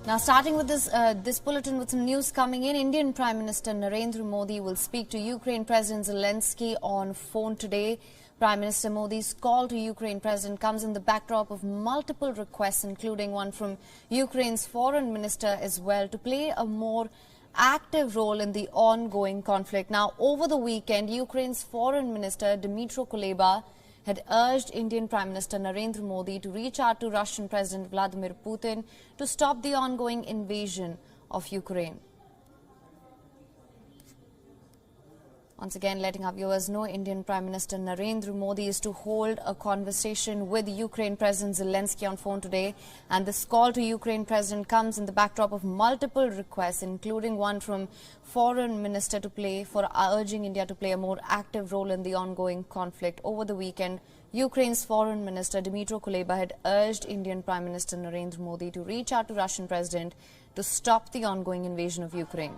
Now, starting with this bulletin with some news coming in, Indian Prime Minister Narendra Modi will speak to Ukraine President Zelensky on phone today. Prime Minister Modi's call to Ukraine President comes in the backdrop of multiple requests, including one from Ukraine's foreign minister as well, to play a more active role in the ongoing conflict. Now, over the weekend, Ukraine's foreign minister Dmytro Kuleba had urged Indian Prime Minister Narendra Modi to reach out to Russian President Vladimir Putin to stop the ongoing invasion of Ukraine. Once again, letting our viewers know, Indian Prime Minister Narendra Modi is to hold a conversation with Ukraine President Zelensky on phone today. And this call to Ukraine President comes in the backdrop of multiple requests, including one from Foreign Minister urging India to play a more active role in the ongoing conflict. Over the weekend, Ukraine's Foreign Minister Dmytro Kuleba had urged Indian Prime Minister Narendra Modi to reach out to Russian President to stop the ongoing invasion of Ukraine.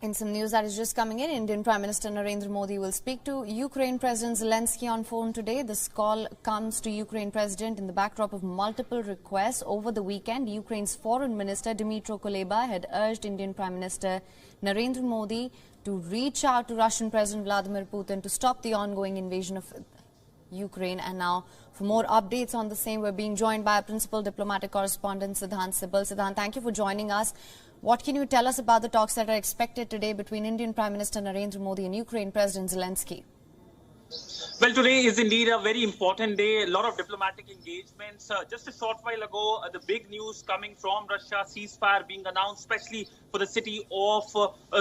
In some news that is just coming in, Indian Prime Minister Narendra Modi will speak to Ukraine President Zelensky on phone today. This call comes to Ukraine President in the backdrop of multiple requests. Over the weekend, Ukraine's Foreign Minister Dmytro Kuleba had urged Indian Prime Minister Narendra Modi to reach out to Russian President Vladimir Putin to stop the ongoing invasion of Ukraine. And now, for more updates on the same, we're being joined by our principal diplomatic correspondent, Siddhant Sibal. Siddhant, thank you for joining us. What can you tell us about the talks that are expected today between Indian Prime Minister Narendra Modi and Ukraine President Zelensky? Well, today is indeed a very important day. A lot of diplomatic engagements. Just a short while ago, the big news coming from Russia, ceasefire being announced, especially for the city of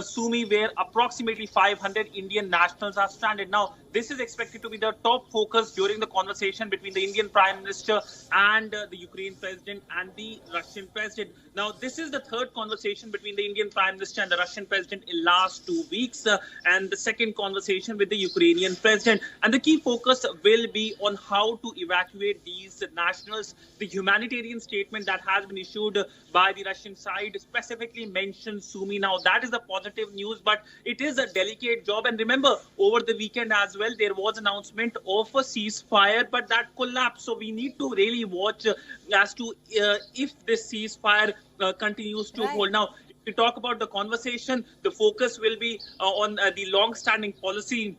Sumy, where approximately 500 Indian nationals are stranded. Now, this is expected to be the top focus during the conversation between the Indian Prime Minister and the Ukraine President and the Russian President. Now, this is the third conversation between the Indian Prime Minister and the Russian President in last 2 weeks, and the second conversation with the Ukrainian President. And the key focus will be on how to evacuate these nationals. The humanitarian statement that has been issued by the Russian side specifically mentions Sumy. Now, that is the positive news, but it is a delicate job. And remember, over the weekend as well, there was announcement of a ceasefire, but that collapsed. So we need to really watch as to if this ceasefire continues to hold. Now, if we talk about the conversation, the focus will be on the long-standing policy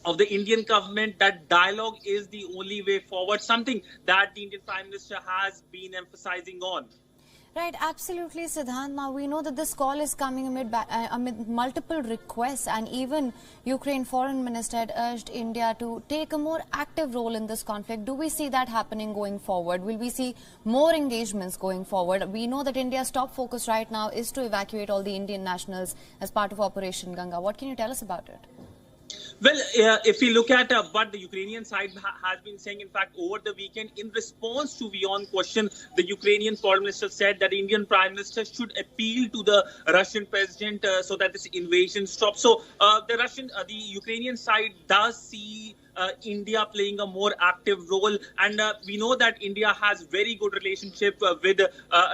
of the Indian government that dialogue is the only way forward, something that the Indian Prime Minister has been emphasizing on. Right, absolutely, Siddhant. Now, we know that this call is coming amid multiple requests, and even Ukraine Foreign Minister had urged India to take a more active role in this conflict. Do we see that happening going forward? Will we see more engagements going forward? We know that India's top focus right now is to evacuate all the Indian nationals as part of Operation Ganga. What can you tell us about it? Well, if we look at what the Ukrainian side has been saying, in fact, over the weekend, in response to beyond question, the Ukrainian foreign minister said that the Indian Prime Minister should appeal to the Russian president so that this invasion stops. So the Ukrainian side does see India playing a more active role, and we know that India has very good relationship with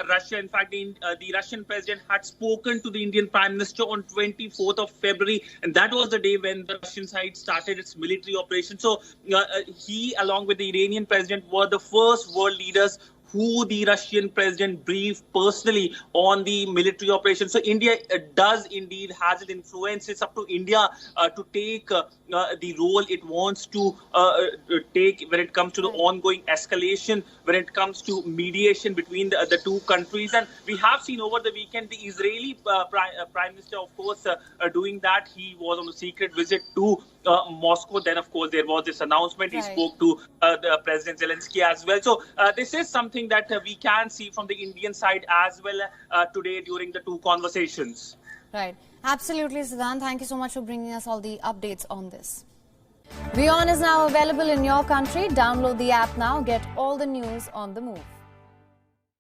Russia. In fact, the Russian president had spoken to the Indian Prime Minister on 24th of February, and that was the day when the Russian side started its military operation. So he, along with the Iranian president, were the first world leaders who the Russian president briefed personally on the military operation. So India does indeed has an influence. It's up to India to take the role it wants to take when it comes to the ongoing escalation, when it comes to mediation between the two countries. And we have seen over the weekend the Israeli Prime Minister, of course, doing that. He was on a secret visit to Moscow. Then, of course, there was this announcement. He spoke to the President Zelensky as well. So this is something that we can see from the Indian side as well today during the two conversations. Right. Absolutely, Siddhant. Thank you so much for bringing us all the updates on this. WION is now available in your country. Download the app now. Get all the news on the move.